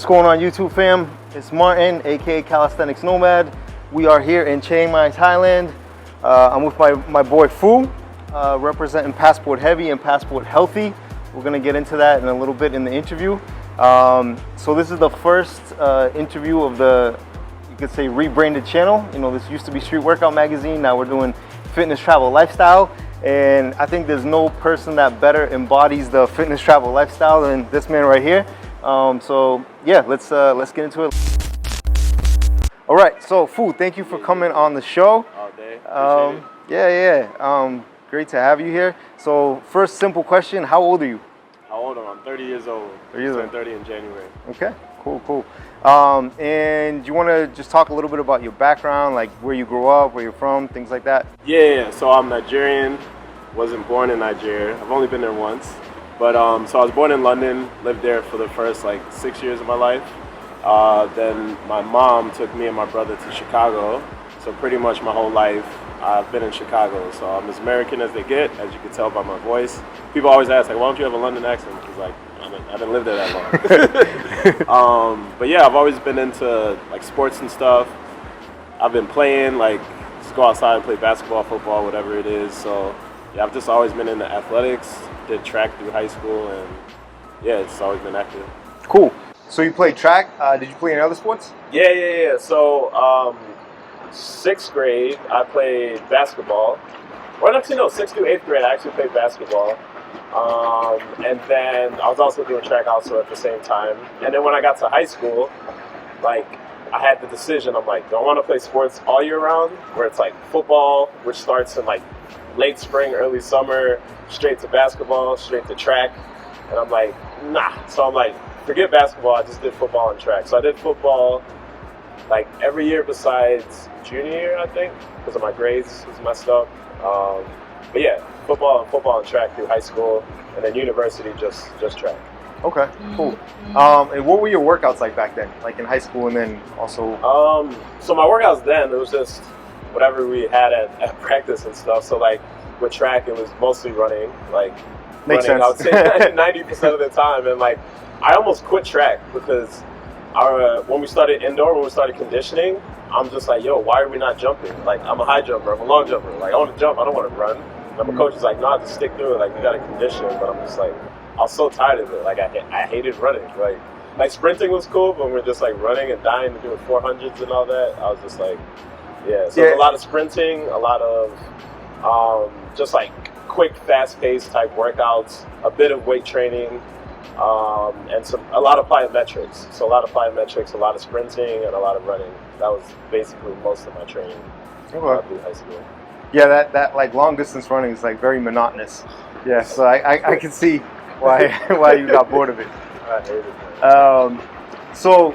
going on, YouTube fam? It's Martin, aka Calisthenics Nomad. We are here in Chiang Mai, Thailand. I'm with my boy Fu, representing Passport Heavy and Passport Healthy. We're gonna get into that in a little bit in the interview. So this is the first interview of the, you could say, rebranded channel. You know, this used to be Street Workout Magazine. Now we're doing Fitness, Travel, Lifestyle. And I think there's no person that better embodies the fitness, travel, lifestyle than this man right here. So yeah, let's get into it. All right, so Fu, thank you for coming on the show. All day. Yeah. Great to have you here. So first simple question, how old are you? How old am I? I'm 30 years old. 30 years old. 30 in January. Okay, cool. And you want to just talk a little bit about your background, like where you grew up, where you're from, things like that? Yeah, so I'm Nigerian. Wasn't born in Nigeria. I've only been there once. But so I was born in London, lived there for the first like 6 years of my life. Then my mom took me and my brother to Chicago. So pretty much my whole life I've been in Chicago. So I'm as American as they get, as you can tell by my voice. People always ask, like, why don't you have a London accent? Because like, I didn't live there that long. But yeah, I've always been into like sports and stuff. I've been playing, like, just go outside and play basketball, football, whatever it is. So yeah, I've just always been into athletics. Did track through high school, and yeah, it's always been active. Cool. So you played track. Did you play any other sports? Yeah. So 6th grade, I played basketball. Well, actually, no, 6th through 8th grade, I actually played basketball. And then I was also doing track also at the same time. And then when I got to high school, like, I had the decision. I'm like, do I want to play sports all year round, where it's like football, which starts in like late spring, early summer, straight to basketball, straight to track. And I'm like, nah. So I'm like, forget basketball, I just did football and track. So I did football like every year besides junior year, I think, because of my grades was messed up. But yeah, football and track through high school, and then university just track. Okay, cool. And what were your workouts like back then, like in high school, and then also? So my workouts then, it was just whatever we had at practice and stuff. So like with track, it was mostly running, like Makes running, sense. I would say 90% of the time. And like, I almost quit track because when we started conditioning, I'm just like, yo, why are we not jumping? Like, I'm a high jumper, I'm a long jumper. Like, I want to jump, I don't want to run. And my coach is like, nah, just stick through it. Like, we got to condition. But I'm just like, I was so tired of it. Like, I hated running. Like sprinting was cool, but when we're just like running and dying and doing 400s and all that, I was just like, yeah. So a lot of sprinting, a lot of just like quick, fast-paced type workouts, a bit of weight training, and a lot of plyometrics. So a lot of plyometrics, a lot of sprinting, and a lot of running. That was basically most of my training through high school. Yeah, that like long distance running is like very monotonous. Yeah, so I can see why you got bored of it. I hated it. So,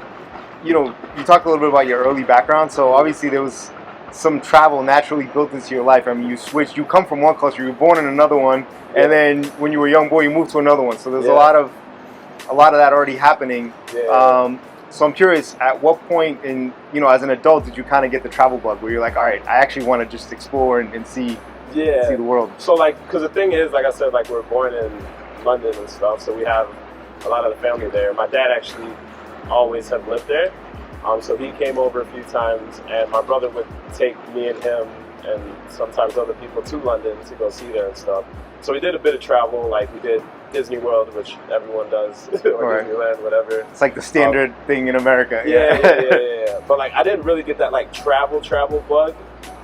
you know, you talked a little bit about your early background. So obviously there was some travel naturally built into your life. I mean, you come from one culture, you were born in another one, and then when you were a young boy, you moved to another one. So there's a lot of that already happening. Yeah. So I'm curious, at what point in, you know, as an adult, did you kind of get the travel bug where you're like, all right, I actually want to just explore and see the world? So like, because the thing is, like I said, like, we're born in London and stuff, so we have a lot of the family there. My dad actually always had lived there. So he came over a few times, and my brother would take me and him and sometimes other people to London to go see there and stuff. So we did a bit of travel, like we did Disney World, which everyone does, or Disneyland, whatever. It's like the standard thing in America. Yeah. But like, I didn't really get that like travel bug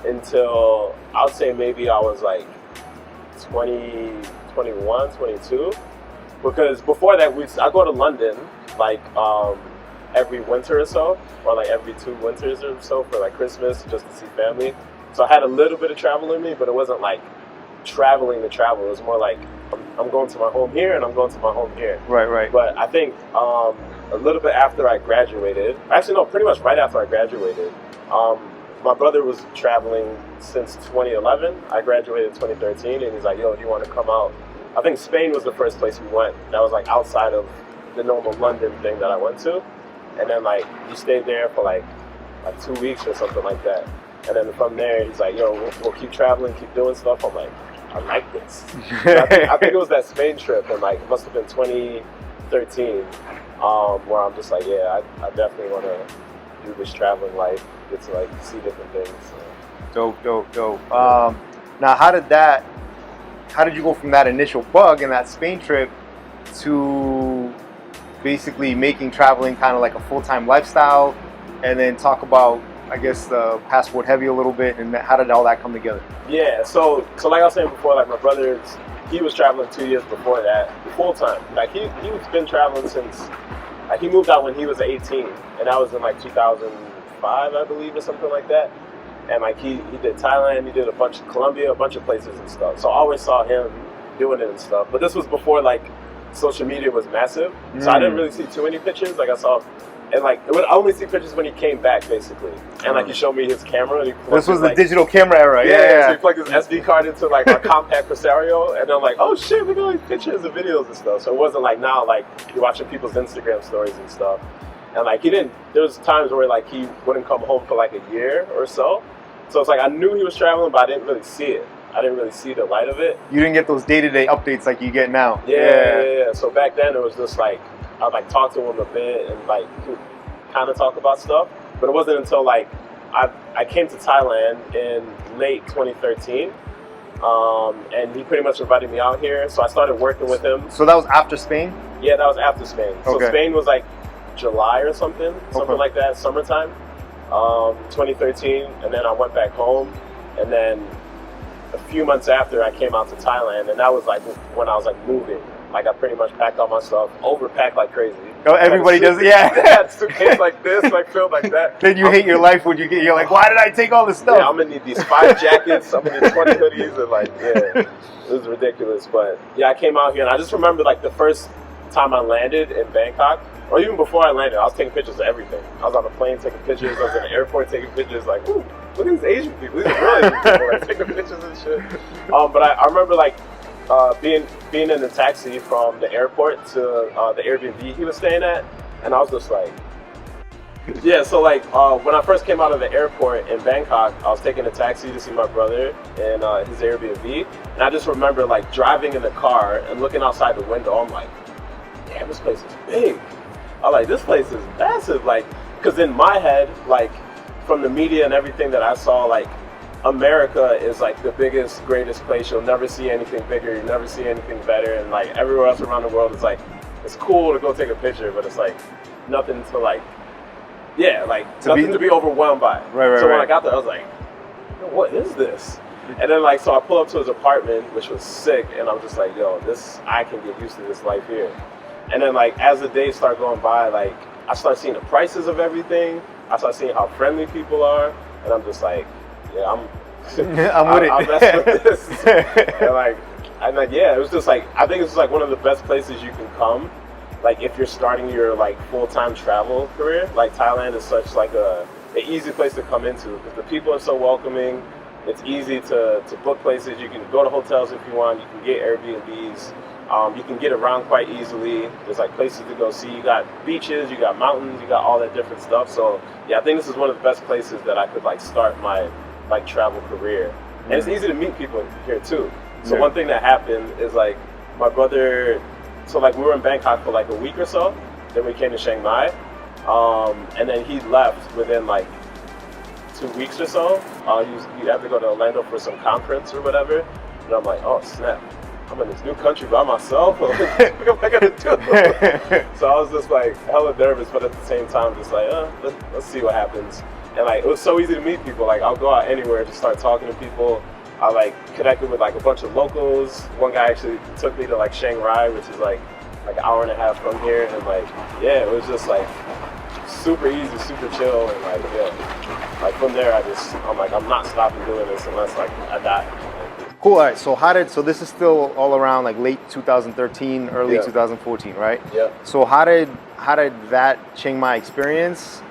until I would say maybe I was like 20, 21, 22. Because before that, I go to London like every winter or so, or like every 2 winters or so for like Christmas, just to see family. So I had a little bit of travel in me, but it wasn't like traveling to travel. It was more like I'm going to my home here and I'm going to my home here. Right. But I think a little bit after I graduated, actually no, pretty much right after I graduated, my brother was traveling since 2011. I graduated in 2013, and he's like, yo, do you want to come out? I think Spain was the first place we went. That was like outside of the normal London thing that I went to. And then like he stayed there for like 2 weeks or something like that. And then from there, he's like, yo, we'll keep traveling, keep doing stuff. I'm like, I like this. I think it was that Spain trip, and like it must have been 2013. where I'm just like, yeah, I definitely want to do this traveling life, get to like see different things. So. Dope. Now, how did you go from that initial bug and that Spain trip to basically making traveling kind of like a full-time lifestyle, and then talk about, I guess, the Passport Heavy a little bit, and how did all that come together? Yeah, so like I was saying before, like my brother, he was traveling 2 years before that, full time. Like he's been traveling since, like he moved out when he was 18, and that was in like 2005, I believe, or something like that. And like he did Thailand, he did a bunch of Colombia, a bunch of places and stuff. So I always saw him doing it and stuff. But this was before like social media was massive, so I didn't really see too many pictures. Like I saw, and like I only see pictures when he came back, basically. And like he showed me his camera. And this was the digital camera era. Yeah. So he plugged his SD card into like our compact Presario, and I'm like, oh shit, look at all these pictures and videos and stuff. So it wasn't like now, like you're watching people's Instagram stories and stuff. And like there was times where like he wouldn't come home for like a year or so. So it's like I knew he was traveling, but I didn't really see it. I didn't really see the light of it. You didn't get those day-to-day updates like you get now. Yeah. So back then it was just like I'd like talk to him a bit and like kind of talk about stuff. But it wasn't until like I came to Thailand in late 2013, and he pretty much invited me out here. So I started working with him. So that was after Spain? Yeah, that was after Spain. So Spain was like July or something like that, summertime, 2013. And then I went back home, and then a few months after I came out to Thailand, and that was like when I was like moving. Like I pretty much packed all my stuff, overpacked like crazy. Oh, everybody does, yeah. That suitcase like this, like filled like that. Then you hate your life when you're like, why did I take all this stuff? Yeah, I'm gonna need these 5 jackets, I'm gonna need 20 hoodies, and like, yeah, it was ridiculous. But yeah, I came out here, and I just remember like the first time I landed in Bangkok, or even before I landed, I was taking pictures of everything. I was on a plane taking pictures, I was in the airport taking pictures, like, ooh, look at these Asian people, these are really Asian people, like taking pictures and shit. But I remember like being in the taxi from the airport to the Airbnb he was staying at, and I was just like, yeah. So like when I first came out of the airport in Bangkok, I was taking a taxi to see my brother in his Airbnb, and I just remember like driving in the car and looking outside the window. I'm like, damn, this place is big. I'm like, this place is massive. Like, because in my head, like from the media and everything that I saw, like America is like the biggest, greatest place. You'll never see anything bigger. You'll never see anything better. And like everywhere else around the world, it's like, it's cool to go take a picture, but it's like nothing to like, yeah, like nothing to be overwhelmed by. So when I got there, I was like, what is this? And then like, so I pull up to his apartment, which was sick. And I'm just like, yo, I can get used to this life here. And then like, as the days start going by, like I start seeing the prices of everything. I start seeing how friendly people are. And I'm just like, yeah, I'm with it. I'll mess with this. and like, yeah, it was just like, I think it's like one of the best places you can come. Like if you're starting your like full-time travel career, like Thailand is such like an easy place to come into because the people are so welcoming. It's easy to book places. You can go to hotels if you want. You can get Airbnbs. You can get around quite easily. There's like places to go see. You got beaches, you got mountains, you got all that different stuff. So yeah, I think this is one of the best places that I could like start my like travel career. And it's easy to meet people here too. So one thing that happened is like my brother, so like we were in Bangkok for like a week or so, then we came to Chiang Mai, and then he left within like 2 weeks or so. He'd have to go to Orlando for some conference or whatever, and I'm like, oh snap, I'm in this new country by myself. What am I gonna do? So I was just like hella nervous, but at the same time just like, let's see what happens. And like it was so easy to meet people. Like I'll go out anywhere, just start talking to people. I like connected with like a bunch of locals. One guy actually took me to like Chiang Rai, which is like an hour and a half from here, and like yeah, it was just like super easy, super chill, and like yeah, like from there I'm like, I'm not stopping doing this unless like I die. Cool. All right. So this is still all around like late 2013, early 2014, right? Yeah. So how did that Chiang Mai experience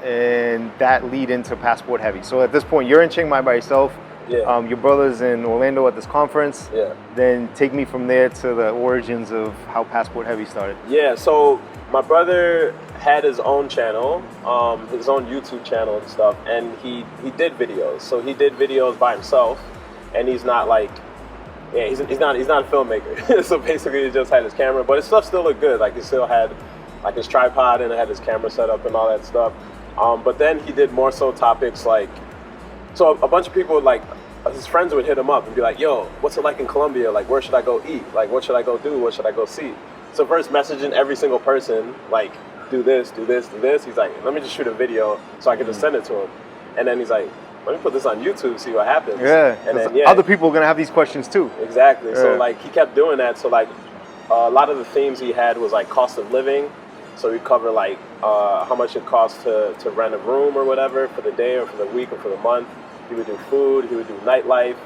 and that lead into Passport Heavy? So at this point, you're in Chiang Mai by yourself. Yeah. Your brother's in Orlando at this conference. Yeah. Then take me from there to the origins of how Passport Heavy started. Yeah. So my brother had his own channel, his own YouTube channel and stuff, and he did videos. So he did videos by himself, and he's not like, he's not a filmmaker. So basically, he just had his camera, but his stuff still looked good. Like he still had like his tripod and had his camera set up and all that stuff. But then he did more so topics like, so a bunch of people would like, his friends would hit him up and be like, yo, what's it like in Colombia? Like, where should I go eat? Like, what should I go do? What should I go see? So first messaging every single person, like, do this, do this, do this. He's like, let me just shoot a video so I can just send it to him. And then he's like, let me put this on YouTube, see what happens. Yeah, and then other people are gonna have these questions too. Exactly. Yeah. So like he kept doing that. So like a lot of the themes he had was like cost of living. So we cover like how much it costs to rent a room or whatever for the day or for the week or for the month. He would do food. He would do nightlife.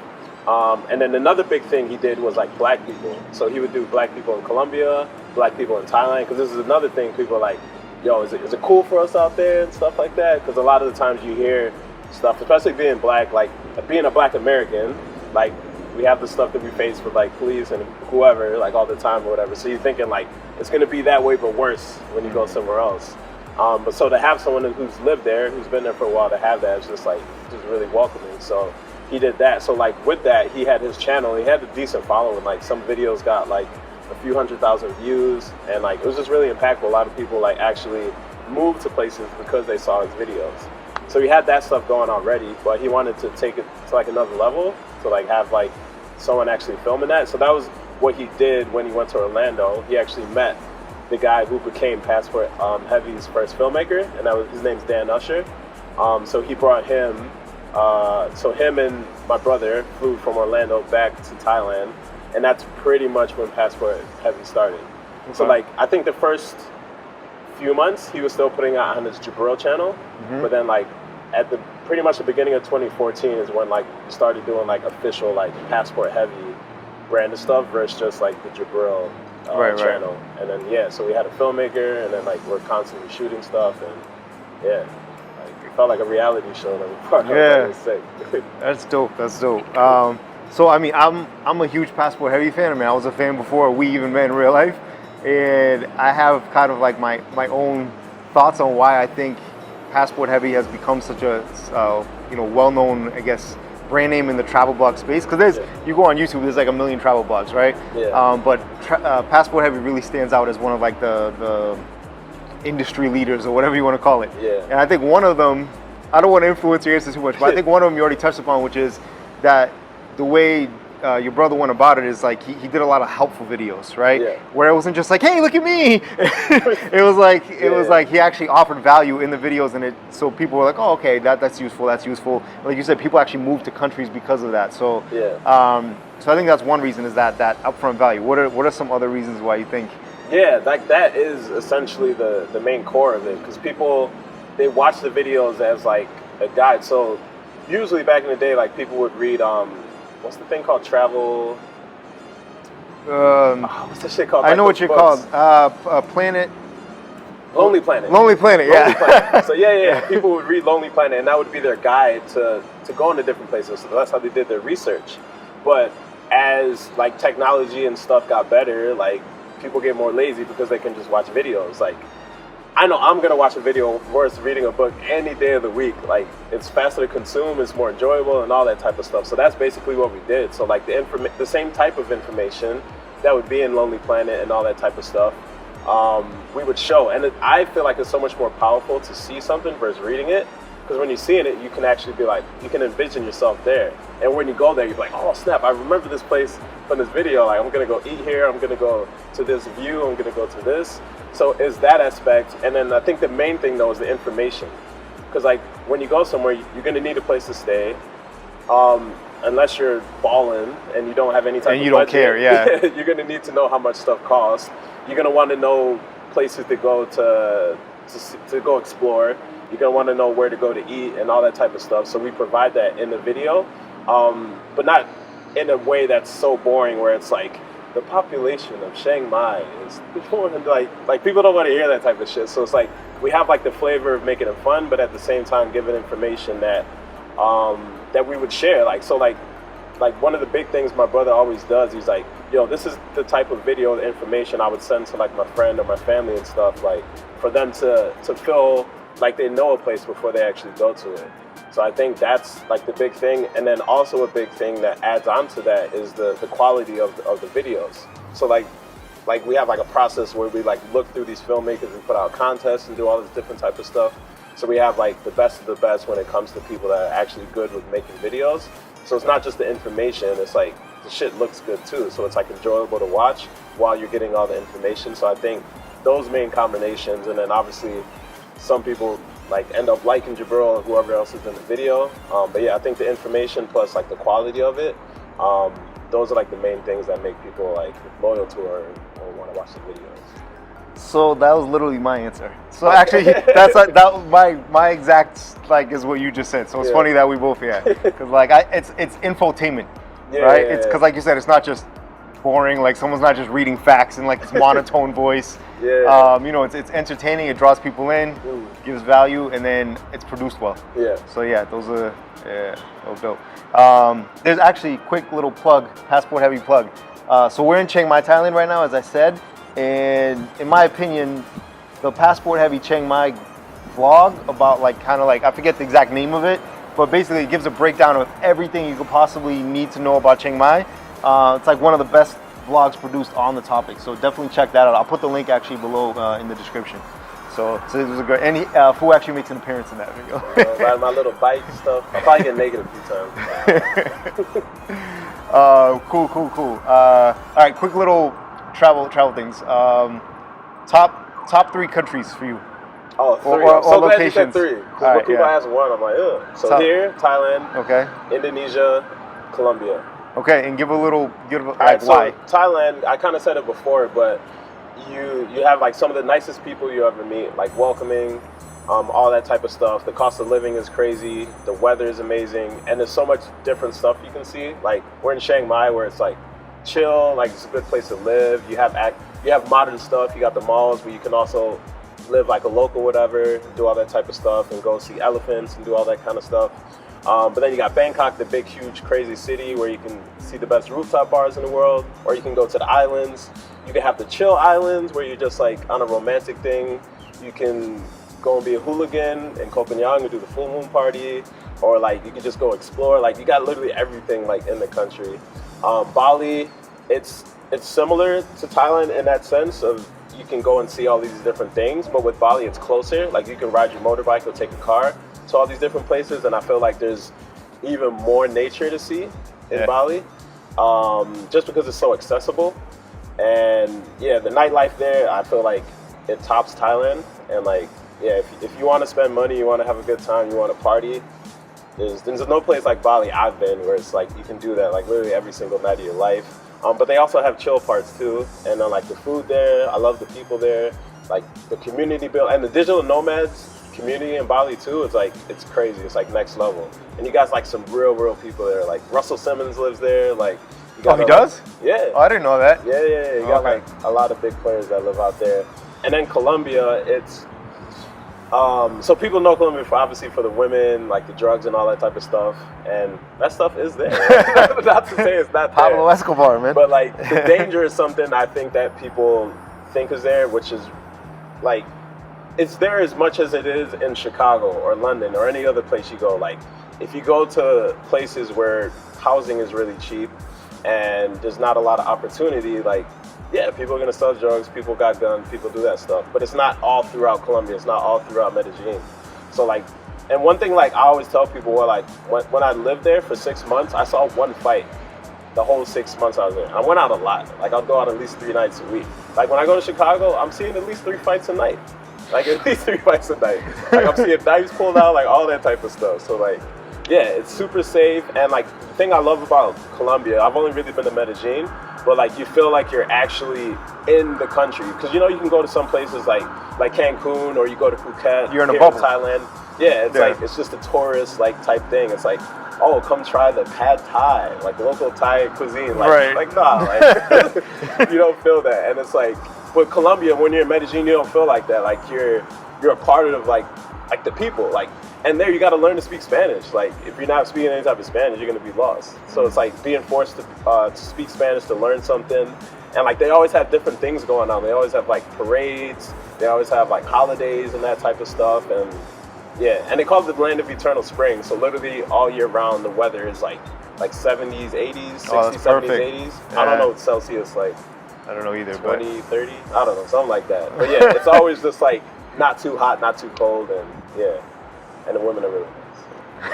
And then another big thing he did was like black people. So he would do black people in Colombia, black people in Thailand. Because this is another thing people are like, yo, is it cool for us out there and stuff like that? Because a lot of the times you hear stuff, especially being black, like being a black American, like we have the stuff that we face with like police and whoever, like all the time or whatever. So you're thinking like it's gonna be that way but worse when you go somewhere else. But so to have someone who's lived there, who's been there for a while, to have that is just like just really welcoming. So he did that. So like with that, he had his channel. He had a decent following. Like some videos got like a few 100,000 views, and like it was just really impactful. A lot of people like actually moved to places because they saw his videos. So he had that stuff going already, but he wanted to take it to like another level, to like have like someone actually filming that. So that was what he did when he went to Orlando. He actually met the guy who became Passport Heavy's first filmmaker, and his name's Dan Usher. So he brought him, so him and my brother flew from Orlando back to Thailand, and that's pretty much when Passport Heavy started. Okay. So like I think the first few months he was still putting out on his Jabril channel, but then like at the pretty much the beginning of 2014 is when like we started doing like official like Passport Heavy branded stuff versus just like the Jabril channel. Right. And then so we had a filmmaker, and then like we're constantly shooting stuff, and like it felt like a reality show that we part of. That was sick. That's dope. That's dope. So I mean, I'm a huge Passport Heavy fan. I mean, I was a fan before we even met in real life. And I have kind of like my own thoughts on why I think Passport Heavy has become such a well-known, I guess, brand name in the travel blog space. Because you go on YouTube, there's like a million travel blogs, right? Yeah. But Passport Heavy really stands out as one of like the industry leaders or whatever you want to call it. Yeah. And I think one of them, I don't want to influence your answer too much, but I think one of them you already touched upon, which is that the way your brother went about it is like he did a lot of helpful videos, right? Yeah. Where it wasn't just like, hey, look at me. It was like he actually offered value in the videos, and so people were like, oh, okay, that's useful, that's useful. Like you said, people actually moved to countries because of that. So so I think that's one reason, is that upfront value. What are some other reasons why you think? Yeah, like that is essentially the main core of it, because people, they watch the videos as like a guide. So usually back in the day, like people would read what's the thing called travel? What's that shit called? I know what you're called. Planet. Lonely Planet. Lonely Planet, yeah. Lonely Planet. So people would read Lonely Planet, and that would be their guide to go into different places. So that's how they did their research. But as like technology and stuff got better, like people get more lazy because they can just watch videos. Like I know I'm gonna watch a video versus reading a book any day of the week. Like it's faster to consume, it's more enjoyable, and all that type of stuff. So that's basically what we did. So like the same type of information that would be in Lonely Planet and all that type of stuff, we would show. And I feel like it's so much more powerful to see something versus reading it. Because when you're seeing it, you can actually be like, you can envision yourself there. And when you go there, you're like, oh snap, I remember this place from this video. Like I'm gonna go eat here, I'm gonna go to this view, I'm gonna go to this. So is that aspect. And then I think the main thing though is the information. Because like when you go somewhere, you're gonna need a place to stay. Unless you're balling and you don't have any type of budget. And you don't care, yeah. You're gonna need to know how much stuff costs. You're gonna wanna know places to go to go explore. You're gonna want to know where to go to eat and all that type of stuff. So we provide that in the video, but not in a way that's so boring where it's like the population of Chiang Mai is like people don't want to hear that type of shit. So it's like we have like the flavor of making it fun, but at the same time giving information that that we would share. Like one of the big things my brother always does, he's like, yo, this is the type of video, the information I would send to like my friend or my family and stuff, like for them to feel like they know a place before they actually go to it. So I think that's like the big thing. And then also a big thing that adds on to that is the quality of the videos. So like like we have like a process where we like look through these filmmakers and put out contests and do all this different type of stuff. So we have like the best of the best when it comes to people that are actually good with making videos. So it's not just the information, it's like the shit looks good too. So it's like enjoyable to watch while you're getting all the information. So I think those main combinations, and then obviously some people like end up liking Jabril or whoever else is in the video. But yeah, I think the information plus like the quality of it, those are like the main things that make people like loyal to her or want to watch the videos. So that was literally my answer. So actually, that's like, my exact like is what you just said. So it's funny that we both because like it's infotainment, right? It's because like you said, it's not just boring. Like someone's not just reading facts in like this monotone voice. You know, it's entertaining. It draws people in, gives value, and then it's produced well. So yeah, those are those dope. There's actually a quick little plug, passport heavy plug. So we're in Chiang Mai, Thailand right now, as I said. And in my opinion, the Passport Heavy Chiang Mai vlog about like kind of like, I forget the exact name of it, but basically it gives a breakdown of everything you could possibly need to know about Chiang Mai. It's like one of the best vlogs produced on the topic, so definitely check that out. I'll put the link actually below in the description. So it was a great, and Fu actually makes an appearance in that video. Riding my little bike stuff. I'll probably get naked a few times. Cool. All right, quick little travel things. Top 3 countries for you. Oh, 3. Or I'm so glad locations. you said 3. Because when people ask 1, I'm like, ugh. So here, Thailand. Okay. Indonesia, Colombia. Okay, and give why. So Thailand, I kind of said it before, but you have like some of the nicest people you ever meet, like welcoming, all that type of stuff. The cost of living is crazy. The weather is amazing, and there's so much different stuff you can see. Like we're in Chiang Mai, where it's like chill, like it's a good place to live. You have modern stuff. You got the malls where you can also live like a local, whatever, do all that type of stuff, and go see elephants and do all that kind of stuff. But then you got Bangkok, the big, huge, crazy city where you can see the best rooftop bars in the world, or you can go to the islands. You can have the chill islands where you're just like on a romantic thing. You can go and be a hooligan in Koh Phangan and do the full moon party, or like you can just go explore. Like you got literally everything like in the country. Bali, it's similar to Thailand in that sense of you can go and see all these different things, but with Bali it's closer. Like you can ride your motorbike or take a car to all these different places, and I feel like there's even more nature to see in Bali, just because it's so accessible. And yeah, the nightlife there, I feel like it tops Thailand. And like, yeah, if you want to spend money, you want to have a good time, you want to party, there's no place like Bali I've been where it's like you can do that like literally every single night of your life. But they also have chill parts too, and then like the food there, I love the people there, like the community build, and the digital nomads community in Bali too. It's crazy. It's like next level. And you got like some real people there. Like Russell Simmons lives there. Like you got he does? Yeah. Oh, I didn't know that. Yeah. You got like a lot of big players that live out there. And then Colombia, it's so people know Colombia obviously for the women, like the drugs and all that type of stuff, and that stuff is there. Not to say it's not there. Pablo Escobar, man. But like the danger is something I think that people think is there, which is like it's there as much as it is in Chicago or London or any other place you go. Like if you go to places where housing is really cheap and there's not a lot of opportunity, like yeah, people are gonna sell drugs, people got guns, people do that stuff. But it's not all throughout Colombia, it's not all throughout Medellin. So like, and one thing like I always tell people, well, like when I lived there for 6 months, I saw one fight the whole 6 months I was there. I went out a lot. Like I'll go out at least 3 nights a week. Like when I go to Chicago, I'm seeing at least 3 fights a night. Like at least 3 fights a night. Like I'm seeing knives pulled out, like all that type of stuff. So like, yeah, it's super safe. And like the thing I love about Colombia, I've only really been to Medellin, but like you feel like you're actually in the country. Cause you know, you can go to some places like Cancun, or you go to Phuket, you're in a bubble. Thailand. Yeah, it's like, it's just a tourist like type thing. It's like, oh, come try the pad Thai, like local Thai cuisine. Like, like nah, like you don't feel that. And it's like, but Colombia, when you're in Medellin, you don't feel like that. Like you're a part of like the people. Like, and there you got to learn to speak Spanish. Like if you're not speaking any type of Spanish, you're gonna be lost. So it's like being forced to speak Spanish to learn something. And like they always have different things going on. They always have like parades. They always have like holidays and that type of stuff. And yeah, and they call it the land of eternal spring. So literally all year round, the weather is like 70s, 80s, 60s, 70s, 80s. Yeah. I don't know what Celsius like. I don't know either. 20, 30? I don't know, something like that. But yeah, it's always just like not too hot, not too cold, and yeah. And the women are really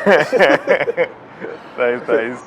nice. Nice, nice.